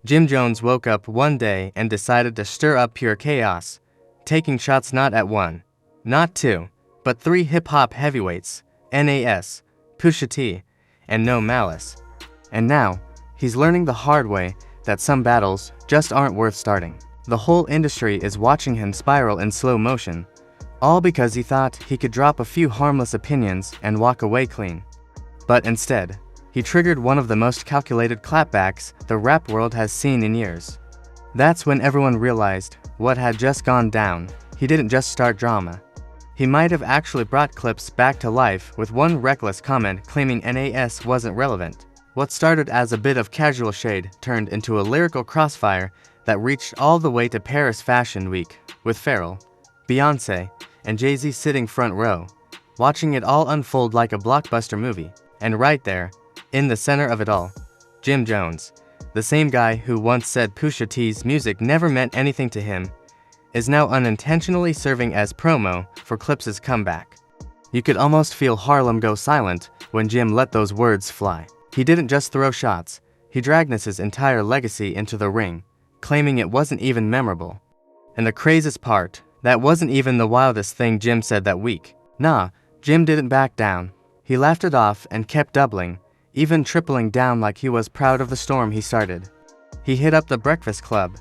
Jim Jones woke up one day and decided to stir up pure chaos, taking shots not at one, not two, but three hip-hop heavyweights, NAS, Pusha T, and No Malice. And now, he's learning the hard way that some battles just aren't worth starting. The whole industry is watching him spiral in slow motion, all because he thought he could drop a few harmless opinions and walk away clean. But instead, he triggered one of the most calculated clapbacks the rap world has seen in years. That's when everyone realized what had just gone down. He didn't just start drama. He might have actually brought Clipse back to life with one reckless comment claiming NAS wasn't relevant. What started as a bit of casual shade turned into a lyrical crossfire that reached all the way to Paris Fashion Week, with Pharrell, Beyoncé, and Jay-Z sitting front row, watching it all unfold like a blockbuster movie. And right there, in the center of it all, Jim Jones, the same guy who once said Pusha T's music never meant anything to him, is now unintentionally serving as promo for Clipse's comeback. You could almost feel Harlem go silent when Jim let those words fly. He didn't just throw shots, he dragged Nas's entire legacy into the ring, claiming it wasn't even memorable. And the craziest part, that wasn't even the wildest thing Jim said that week. Nah, Jim didn't back down. He laughed it off and kept doubling, even tripling down like he was proud of the storm he started. He hit up the Breakfast Club,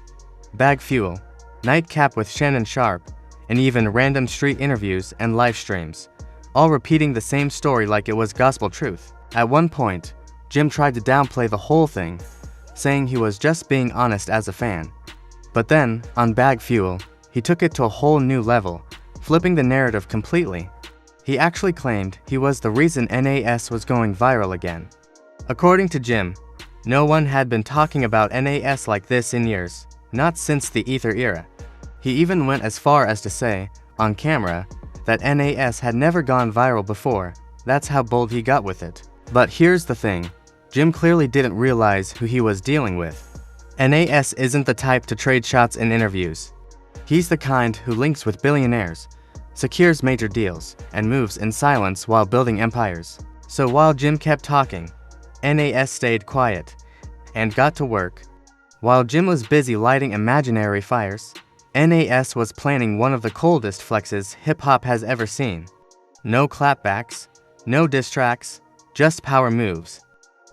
Bag Fuel, Nightcap with Shannon Sharp, and even random street interviews and live streams, all repeating the same story like it was gospel truth. At one point, Jim tried to downplay the whole thing, saying he was just being honest as a fan. But then, on Bag Fuel, he took it to a whole new level, flipping the narrative completely. He actually claimed he was the reason NAS was going viral again. According to Jim, no one had been talking about NAS like this in years, not since the Ether era. He even went as far as to say, on camera, that NAS had never gone viral before. That's how bold he got with it. But here's the thing, Jim clearly didn't realize who he was dealing with. NAS isn't the type to trade shots in interviews. He's the kind who links with billionaires, secures major deals, and moves in silence while building empires. So while Jim kept talking, NAS stayed quiet and got to work. While Jim was busy lighting imaginary fires, NAS was planning one of the coldest flexes hip-hop has ever seen. No clapbacks, no diss tracks, just power moves.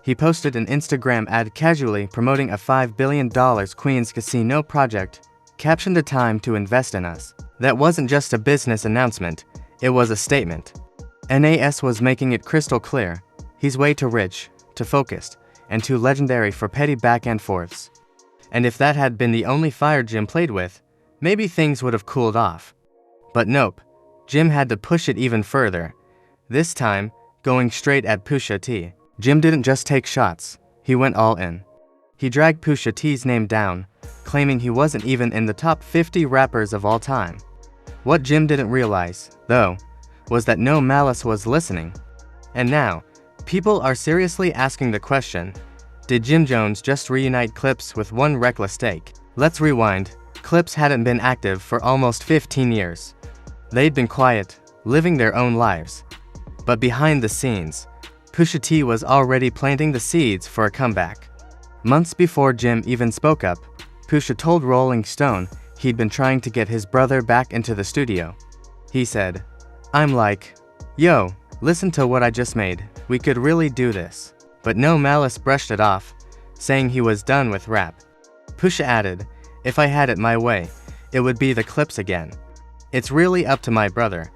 He posted an Instagram ad casually promoting a $5 billion Queens casino project, captioned "A time to invest in us." That wasn't just a business announcement, it was a statement. NAS was making it crystal clear, he's way too rich, too focused, and too legendary for petty back and forths. And if that had been the only fire Jim played with, maybe things would have cooled off. But nope, Jim had to push it even further. This time, going straight at Pusha T. Jim didn't just take shots, he went all in. He dragged Pusha T's name down, claiming he wasn't even in the top 50 rappers of all time. What Jim didn't realize, though, was that No Malice was listening. And now, people are seriously asking the question, did Jim Jones just reunite Clipse with one reckless take? Let's rewind. Clipse hadn't been active for almost 15 years. They'd been quiet, living their own lives. But behind the scenes, Pusha T was already planting the seeds for a comeback. Months before Jim even spoke up, Pusha told Rolling Stone he'd been trying to get his brother back into the studio. He said, "I'm like, yo, listen to what I just made, we could really do this." But No Malice brushed it off, saying he was done with rap. Pusha added, "If I had it my way, it would be the Clipse again. It's really up to my brother."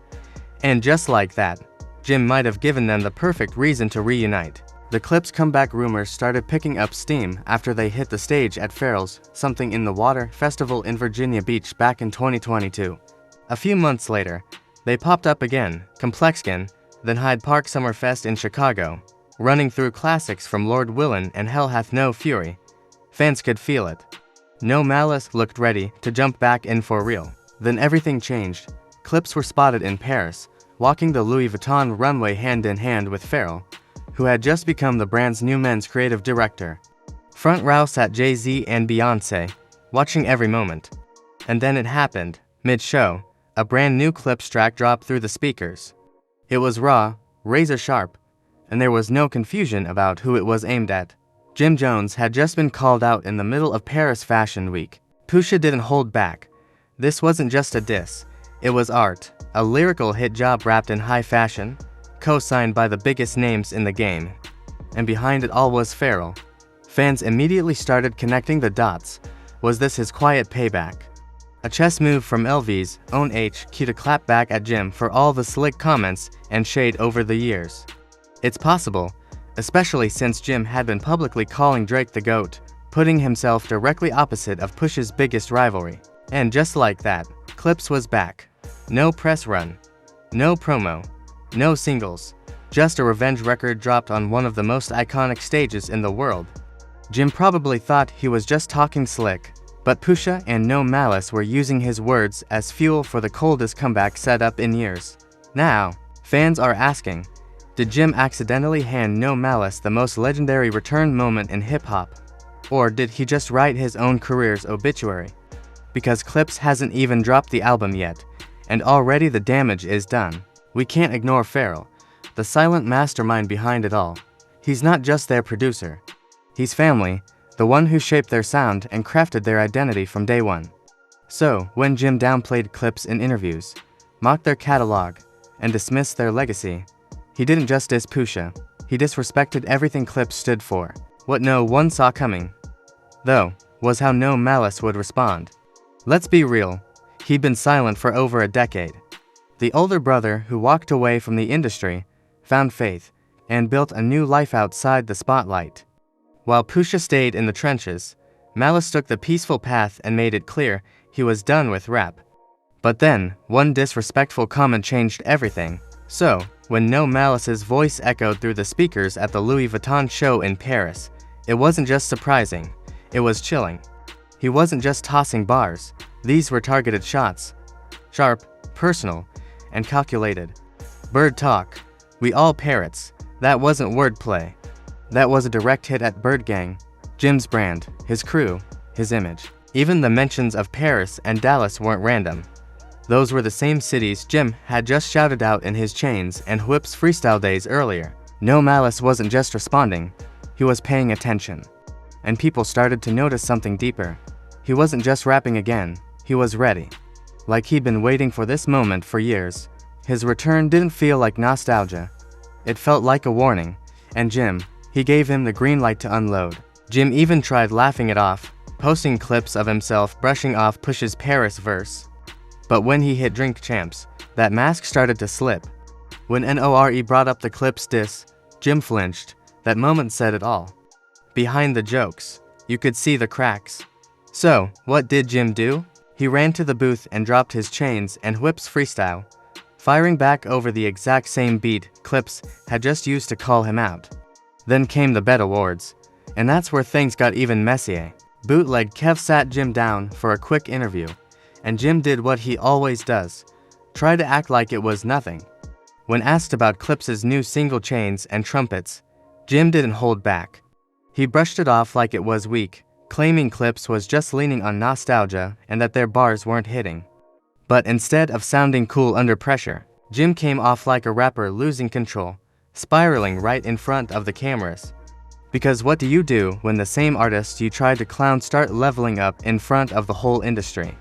And just like that, Jim might have given them the perfect reason to reunite. The Clipse comeback rumors started picking up steam after they hit the stage at Pharrell's Something in the Water festival in Virginia Beach back in 2022. A few months later, they popped up again, Complexkin, then Hyde Park Summerfest in Chicago, running through classics from Lord Willin' and Hell Hath No Fury. Fans could feel it. No Malice looked ready to jump back in for real. Then everything changed. Clipse were spotted in Paris, walking the Louis Vuitton runway hand in hand with Pharrell, who had just become the brand's new men's creative director. Front row sat Jay-Z and Beyoncé, watching every moment. And then it happened, mid-show, a brand new Clipse track dropped through the speakers. It was raw, razor sharp, and there was no confusion about who it was aimed at. Jim Jones had just been called out in the middle of Paris Fashion Week. Pusha didn't hold back. This wasn't just a diss, it was art, a lyrical hit job wrapped in high fashion, co-signed by the biggest names in the game. And behind it all was Pharrell. Fans immediately started connecting the dots. Was this his quiet payback? A chess move from LV's own HQ to clap back at Jim for all the slick comments and shade over the years. It's possible, especially since Jim had been publicly calling Drake the GOAT, putting himself directly opposite of Push's biggest rivalry. And just like that, Clipse was back. No press run, no promo, no singles, just a revenge record dropped on one of the most iconic stages in the world. Jim probably thought he was just talking slick, but Pusha and No Malice were using his words as fuel for the coldest comeback set up in years. Now, fans are asking, did Jim accidentally hand No Malice the most legendary return moment in hip-hop? Or did he just write his own career's obituary? Because Clipse hasn't even dropped the album yet, and already the damage is done. We can't ignore Pharrell, the silent mastermind behind it all. He's not just their producer. He's family, the one who shaped their sound and crafted their identity from day one. So, when Jim downplayed Clipse in interviews, mocked their catalog, and dismissed their legacy, he didn't just diss Pusha, he disrespected everything Clipse stood for. What no one saw coming, though, was how No Malice would respond. Let's be real, he'd been silent for over a decade. The older brother who walked away from the industry, found faith, and built a new life outside the spotlight. While Pusha stayed in the trenches, Malice took the peaceful path and made it clear he was done with rap. But then, one disrespectful comment changed everything. So, when No Malice's voice echoed through the speakers at the Louis Vuitton show in Paris, it wasn't just surprising, it was chilling. He wasn't just tossing bars, these were targeted shots. Sharp, personal, and calculated. Bird talk. We all parrots. That wasn't wordplay. That was a direct hit at Bird Gang, Jim's brand, his crew, his image. Even the mentions of Paris and Dallas weren't random. Those were the same cities Jim had just shouted out in his Chains and Whips freestyle days earlier. No Malice wasn't just responding, he was paying attention. And people started to notice something deeper. He wasn't just rapping again, he was ready. Like he'd been waiting for this moment for years. His return didn't feel like nostalgia. It felt like a warning, and Jim, he gave him the green light to unload. Jim even tried laughing it off, posting clips of himself brushing off Push's Paris verse. But when he hit Drink Champs, that mask started to slip. When NORE brought up the Clipse diss, Jim flinched. That moment said it all. Behind the jokes, you could see the cracks. So, what did Jim do? He ran to the booth and dropped his Chains and Whips freestyle, firing back over the exact same beat Clipse had just used to call him out. Then came the Bet Awards, and that's where things got even messier. Bootleg Kev sat Jim down for a quick interview, and Jim did what he always does, try to act like it was nothing. When asked about Clipse's new single Chains and Trumpets, Jim didn't hold back. He brushed it off like it was weak, claiming Clipse was just leaning on nostalgia and that their bars weren't hitting. But instead of sounding cool under pressure, Jim came off like a rapper losing control, spiraling right in front of the cameras. Because what do you do when the same artists you tried to clown start leveling up in front of the whole industry?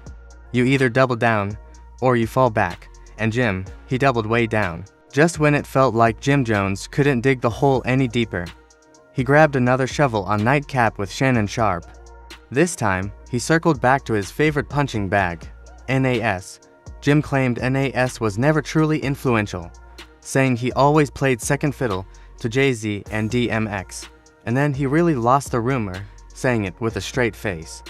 You either double down, or you fall back, and Jim, he doubled way down. Just when it felt like Jim Jones couldn't dig the hole any deeper, he grabbed another shovel on Nightcap with Shannon Sharp. This time, he circled back to his favorite punching bag, NAS. Jim claimed NAS was never truly influential, saying he always played second fiddle to Jay-Z and DMX. And then he really lost the rumor, saying it with a straight face.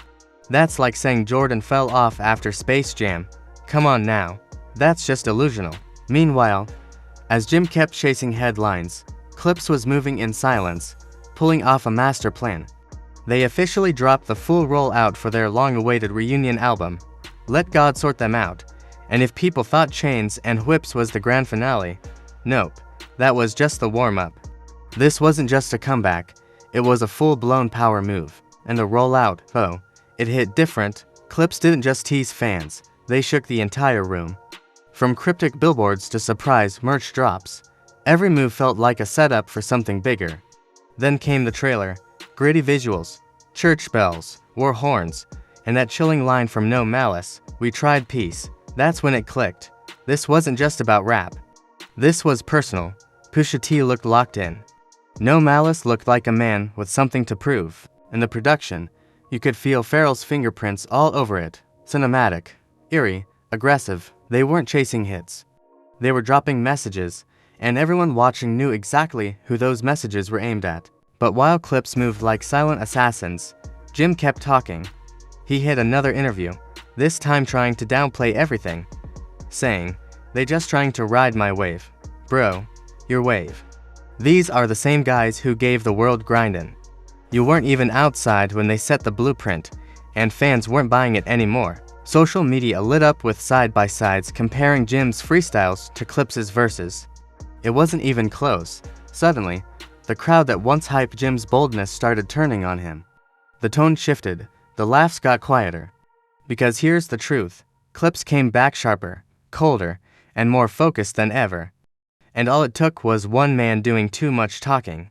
That's like saying Jordan fell off after Space Jam. Come on now, that's just delusional. Meanwhile, as Jim kept chasing headlines, Clipse was moving in silence, pulling off a master plan. They officially dropped the full rollout for their long-awaited reunion album, Let God Sort Them Out, and if people thought Chains and Whips was the grand finale, nope, that was just the warm-up. This wasn't just a comeback, it was a full-blown power move, and the rollout, oh, it hit different. Clipse didn't just tease fans, they shook the entire room. From cryptic billboards to surprise merch drops, every move felt like a setup for something bigger. Then came the trailer, Gritty visuals, church bells, war horns, and that chilling line from No Malice, "We tried peace." That's when it clicked. This wasn't just about rap. This was personal. Pusha T looked locked in. No Malice looked like a man with something to prove. In the production, you could feel Pharrell's fingerprints all over it. Cinematic, eerie, aggressive. They weren't chasing hits. They were dropping messages, and everyone watching knew exactly who those messages were aimed at. But while Clipse moved like silent assassins, Jim kept talking. He hit another interview, this time trying to downplay everything, saying, "They just trying to ride my wave. Bro, your wave." These are the same guys who gave the world grindin'. You weren't even outside when they set the blueprint, and fans weren't buying it anymore. Social media lit up with side-by-sides comparing Jim's freestyles to Clipse's verses. It wasn't even close. Suddenly, the crowd that once hyped Jim's boldness started turning on him. The tone shifted, the laughs got quieter. Because here's the truth, Clipse came back sharper, colder, and more focused than ever. And all it took was one man doing too much talking.